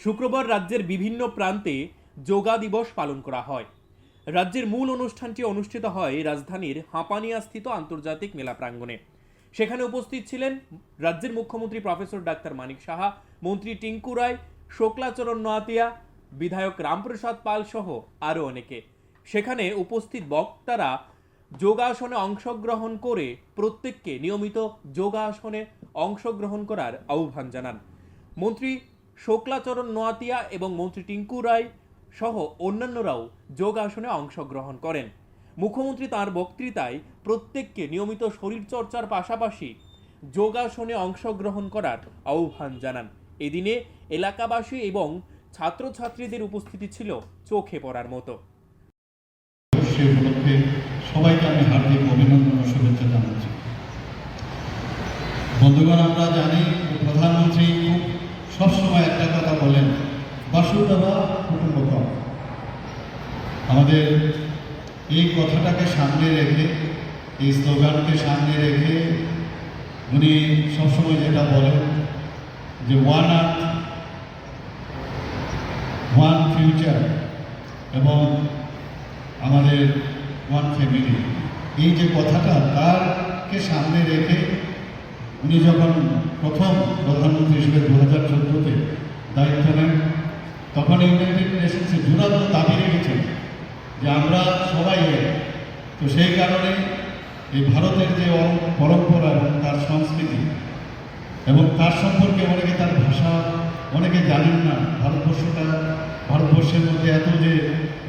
শুক্রবার রাজ্যের বিভিন্ন প্রান্তে যোগা দিবস পালন করা হয়। রাজ্যের মূল অনুষ্ঠানটি অনুষ্ঠিত হয় রাজধানীর হাঁপানিয়াস্থিত আন্তর্জাতিক মেলা প্রাঙ্গণে। সেখানে উপস্থিত ছিলেন রাজ্যের মুখ্যমন্ত্রী প্রফেসর ডাক্তার মানিক সাহা, মন্ত্রী টিঙ্কু রায়, শোকলাচরণ নোয়াতিয়া, বিধায়ক রামপ্রসাদ পাল সহ আরও অনেকে। সেখানে উপস্থিত বক্তারা যোগাসনে অংশগ্রহণ করে প্রত্যেককে নিয়মিত যোগাসনে অংশগ্রহণ করার আহ্বান জানান। মন্ত্রী শোকলাচরণ নোয়াতিয়া এবং মন্ত্রী টিঙ্কু রায় সহ অন্যান্যরাও যোগাসনে অংশগ্রহণ করেন। মুখ্যমন্ত্রী তাঁর বক্তৃতায় প্রত্যেককে নিয়মিত শরীরচর্চার পাশাপাশি যোগাসনে অংশগ্রহণ করার আহ্বান জানান। এদিনে এলাকাবাসী এবং ছাত্রছাত্রীদের উপস্থিতি ছিল চোখে পড়ার মতো। সেই উপলক্ষে সবাইকে আমি হার্দিক অভিনন্দন ও শুভেচ্ছা জানাচ্ছি। বন্ধুগণ, আমরা জানি প্রধানমন্ত্রী খুব সবসময় একটা কথা বলেন, বসুন্ধরা কুটুম্বকম। আমাদের এই কথাটাকে সামনে রেখে, এই স্লোগানকে সামনে রেখে উনি সবসময় যেটা বলেন যে ওয়ান আর্থ ওয়ান ফিউচার এবং আমাদের ওয়ান ফ্যামিলি, এই যে কথাটা তারকে সামনে রেখে উনি যখন প্রথম প্রধানমন্ত্রী হিসেবে 2014-তে দায়িত্ব নেন, তখন ইউনাইটেড নেশনসে জোরালো দাবি রেখেছেন যে আমরা সবাই এক। তো সেই কারণে এই ভারতের যে পরম্পরা এবং তার সংস্কৃতি এবং তার সম্পর্কে অনেকে, তার ভাষা অনেকে জানেন না। ভারতবর্ষের মধ্যে এত যে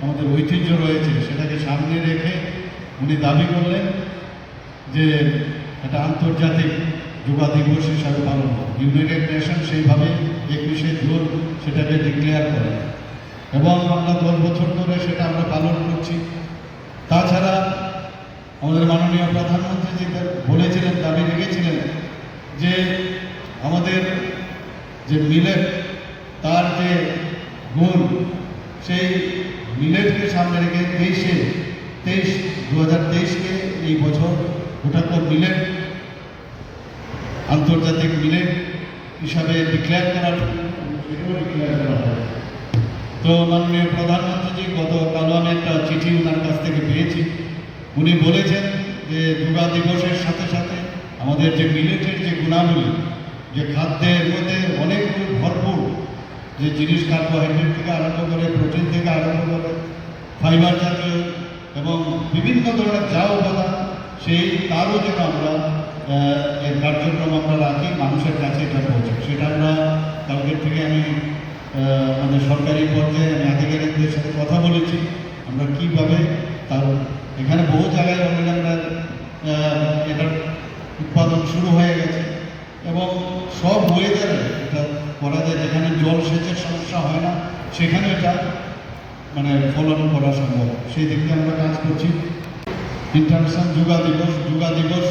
আমাদের ঐতিহ্য রয়েছে সেটাকে সামনে রেখে উনি দাবি করলেন যে একটা আন্তর্জাতিক যোগা দিবস হিসাবে পালন হবে। ইউনাইটেড নেশন সেইভাবে 21শে জুন সেটাকে ডিক্লেয়ার করে এবং আমরা 10 বছর ধরে সেটা আমরা পালন করছি। তাছাড়া আমাদের মাননীয় প্রধানমন্ত্রী বলেছিলেন, দাবি রেখেছিলেন যে আমাদের যে মিলেট, তার যে গুণ, সেই মিলেটকে সামনে রেখে 2023-কে এই বছর গোটাটা মিলেট আন্তর্জাতিক মিলেট হিসাবে ডিক্লেয়ার করা হয়। তো মাননীয় প্রধানমন্ত্রী গতকালও আমি একটা চিঠি ওনার কাছ থেকে পেয়েছি। উনি বলেছেন যে যোগা দিবসের সাথে সাথে আমাদের যে মিলেটের যে গুণাবলী, যে খাদ্যের মধ্যে অনেক ভরপুর যে জিনিস, কার্বোহাইড্রেট থেকে আরম্ভ করে, প্রোটিন থেকে আরম্ভ করে, ফাইবার জাতীয় এবং বিভিন্ন ধরনের যা উপাদান, সেই তারও যেন আমরা এর কার্যক্রম আমরা রাখি, মানুষের কাছে এটা পৌঁছে। সেটা আমরা কালকের থেকে আমি আমাদের সরকারি পর্যায়ে আমি আধিকারিকদের সাথে কথা বলেছি আমরা কীভাবে তার এখানে বহু জায়গায় অলরেডি আমরা এটার উৎপাদন শুরু হয়ে গেছে এবং সব ওয়েদারে এটা করা যায়। যেখানে জলসেচের সমস্যা হয় না সেখানে এটা মানে ফলন করা সম্ভব। সেই দিক দিয়ে আমরা কাজ করছি। ইন্টারন্যাশনাল যোগা দিবস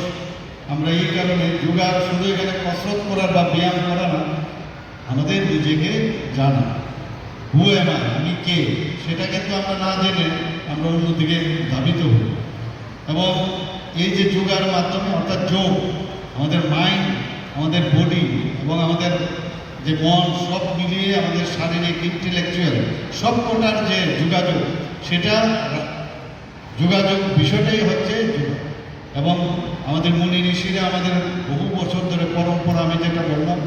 আমরা এই কারণে, যোগা শুধু এখানে কসরত করার বা ব্যায়াম করা না, আমাদের নিজেকে জানা, হু এম আই, আমি কে, সেটা কিন্তু আমরা না জেনে আমরা অন্যদিকে ধাবিত হই। এবং এই যে যোগার মাধ্যমে, অর্থাৎ যোগ, আমাদের মাইন্ড, আমাদের বডি এবং আমাদের যে মন, সব মিলিয়ে আমাদের শারীরিক, ইন্টেলেকচুয়াল সব কটার যে যোগাযোগ, সেটা যোগাযোগ বিষয়টাই হচ্ছে যোগা। এবং আমাদের মুনি ঋষিরা আমাদের বহু বছর ধরে পরম্পরা, আমি যেটা বললাম,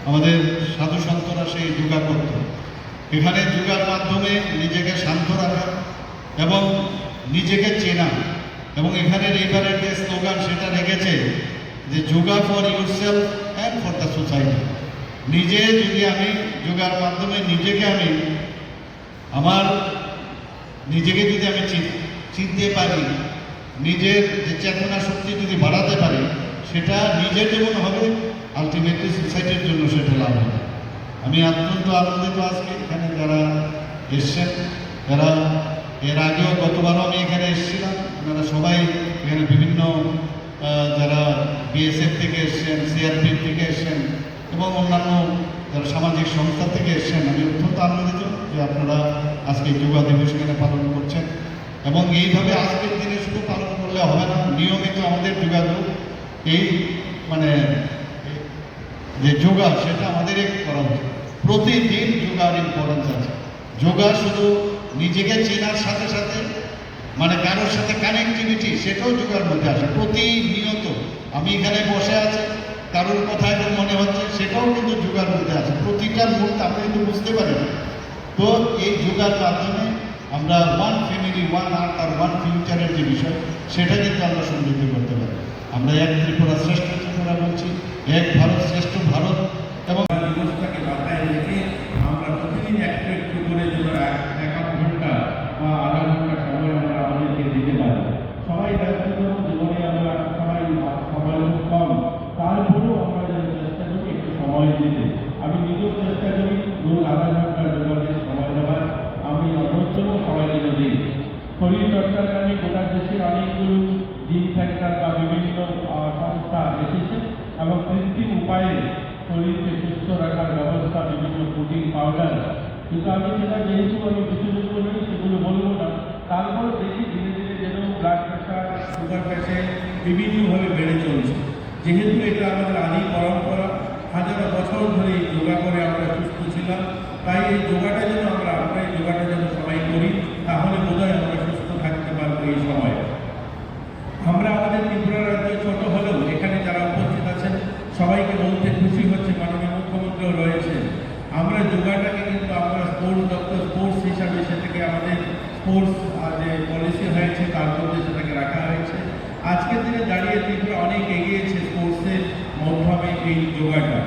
আমাদের সাধু সন্তরা সেই যোগা করত। এখানে যোগার মাধ্যমে নিজেকে শান্ত রাখা এবং নিজেকে চেনা, এবং এখানের এইবারের যে স্লোগান সেটা রেখেছে যে yoga for yourself and for the society. নিজে যদি আমি যোগার মাধ্যমে নিজেকে নিজেকে যদি আমি চিনতে পারি, নিজের যে চেতনা শক্তি যদি বাড়াতে পারি, সেটা নিজের যেমন হবে, আলটিমেটলি সোসাইটির জন্য সেটা লাভ হবে। আমি অত্যন্ত আনন্দিত আজকে এখানে যারা এসছেন, যারা এর আগেও গতবারও আমি এখানে এসেছিলাম, আপনারা সবাই এখানে বিভিন্ন যারা বিএসএফ থেকে এসছেন, সিআরপিএফ থেকে এসছেন এবং অন্যান্য যারা সামাজিক সংস্থা থেকে এসছেন। আমি অত্যন্ত আনন্দিত যে আপনারা আজকে যোগা দিবস এখানে পালন করছেন। এবং এইভাবে আজকের দিনে শুধু পালন করলে হবে না, নিয়মিত আমাদের যোগাযোগ, এই মানে যে যোগা, সেটা আমাদের করা উচিত। প্রতিদিন যোগার ইম্পর্টেন্স আছে। যোগা শুধু নিজেকে চেনার সাথে সাথে মানে কারোর সাথে কানেক্টিভিটি, সেটাও যোগার মধ্যে আসে। প্রতিনিয়ত আমি এখানে বসে আছি, কারোর কথা এখন মনে হচ্ছে, সেটাও কিন্তু যোগার মধ্যে আছে। প্রতিটা মুহূর্তে আমরা কিন্তু বুঝতে পারি না। তো এই যোগার মাধ্যমে আমরা ওয়ান ফ্যামিলি, ওয়ান আর্থ আর ওয়ান ফিউচারের যে বিষয়, সেটা কিন্তু আমরা সমৃদ্ধ করতে পারি। আমরা এক ত্রিপুরা শ্রেষ্ঠ ত্রিপুরা বলছি, এক ভারত শ্রেষ্ঠ ভারত। এবং দিবসটাকে মাথায় রেখে আমরা প্রতিদিন একটু একটু করে যেন এক আধ ঘন্টা বা আধা ঘন্টা সময় আমরা আমাদেরকে দিতে পারি। সবাই ব্যস্ততম জীবনে আমরা সবাই সময় খুব কম, তারপরেও আমরা যেন চেষ্টা করি একটু সময় দিতে। আমি নিজেও চেষ্টা করি রোজ আধা ঘন্টা যোগাযোগের সময় দেওয়ার। আমি অন্যতম সবাই যেন দিই। শরীর চর্চার কারণে গোটা দেশের অনেকগুলো জিম সেন্টার বা বিভিন্ন সংস্থা এসেছে এবং কৃত্রিম উপায়ে শরীরকে সুস্থ রাখার ব্যবস্থা, বিভিন্ন প্রোটিন পাউডার। কিন্তু আমি সেটা যেহেতু আমি বিশেষজ্ঞ নই সেগুলো বলবো না, তারপরে দেখি ধীরে ধীরে যেন ব্লাড প্রেশার, সুগার পেশেন্ট বিভিন্নভাবে বেড়ে চলছে। যেহেতু এটা আমাদের আদি পরম্পরা, হাজার বছর ধরে এই যোগা করে আমরা সুস্থ ছিলাম, তাই এই যোগাটা যেন আমরা এই যোগাটা যেন সবাই করি, তাহলে বোধহয় আমরা সুস্থ থাকতে পারবো এই সময়। আমরা আমাদের ত্রিপুরা রাজ্য ছোট হলেও এখানে যারা উপস্থিত আছেন সবাইকে বলতে খুশি হচ্ছে, মাননীয় মুখ্যমন্ত্রীও রয়েছে। আমরা যোগাটাকে কিন্তু আমরা স্পোর্টস দপ্তর স্পোর্টস হিসাবে সেটাকে আমাদের স্পোর্টস যে পলিসি হয়েছে তার মধ্যে সেটাকে রাখা হয়েছে। আজকের দিনে দাঁড়িয়ে ত্রিপুরা অনেক এগিয়েছে স্পোর্টসের মাধ্যমে এই যোগাটা।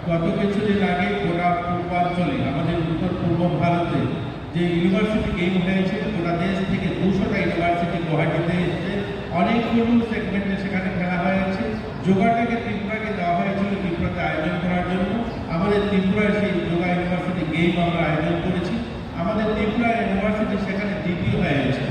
গত কিছুদিন আগে গোটা পূর্বাঞ্চলে আমাদের উত্তর পূর্ব ভারতে যে ইউনিভার্সিটি গেম হয়েছে, গোটা দেশ থেকে 200টা ইউনিভার্সিটি গুয়াহাটিতে এসেছে, অনেকগুলো সেগমেন্টে সেখানে খেলা হয়েছে। যোগাটাকে ত্রিপুরাকে দেওয়া হয়েছিল ত্রিপুরাতে আয়োজন করার জন্য। আমাদের ত্রিপুরায় সেই যোগা ইউনিভার্সিটি গেম আমরা আয়োজন করেছি। আমাদের ত্রিপুরা ইউনিভার্সিটি সেখানে দ্বিতীয় হয়েছে।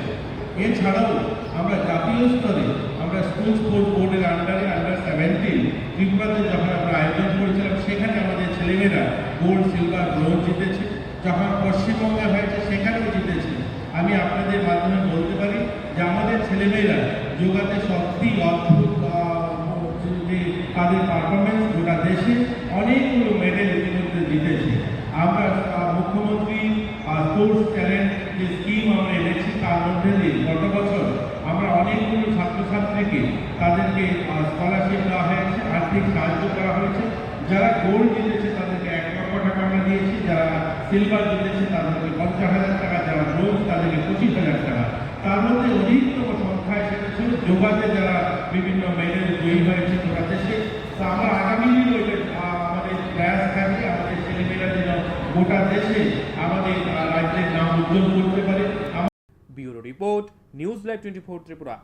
এছাড়াও আমরা জাতীয় স্তরে আমরা স্কুল স্পোর্টস বোর্ডের আন্ডারে আন্ডার-17 ত্রিপুরাতে যখন আমরা আয়োজন করেছিলাম, সেখানে আমাদের ছেলেমেয়েরা গোল্ড, সিলভার, ব্রোঞ্জ জিতেছে। যখন পশ্চিমবঙ্গে হয়েছে সেখানেও জিতেছে। আমি আপনাদের মাধ্যমে বলতে পারি যে আমাদের ছেলেমেয়েরা যোগাতে সত্যি অদ্ভুত যে তাদের পারফরমেন্স গোটা দেশে অনেকগুলো মেডেল ইতিমধ্যে জিতেছে। আমরা মুখ্যমন্ত্রী স্পোর্টস ট্যালেন্ট যে স্কিম আমরা এনেছি, তার মধ্যে দিয়ে গত বছর আমরা অনেকগুলো ছাত্রছাত্রীকে তাদেরকে স্কলারশিপ দেওয়া হয়েছে, আর্থিক সাহায্য করা হয়েছে। যারা গোল্ড জিতেছে তাদেরকে 1 লক্ষ টাকা আমরা দিয়েছি, যারা সিলভার জিতেছে তাদেরকে 50,000 টাকা, যারা ব্রোঞ্জ তাদেরকে 25,000 টাকা। তার মধ্যে অধিকতম সংখ্যায় সেটা ছিল যোগাতে যারা বিভিন্ন মেডেল জয়ী হয়েছে গোটা দেশে। তো আমরা আগামী দিনে আমাদের প্রয়াস থাকবে আমাদের ছেলেমেয়েরা যেন গোটা দেশে আমাদের রাজ্যের নাম উজ্জ্বল করতে পারে। Bureau report, news live 24 Tripura.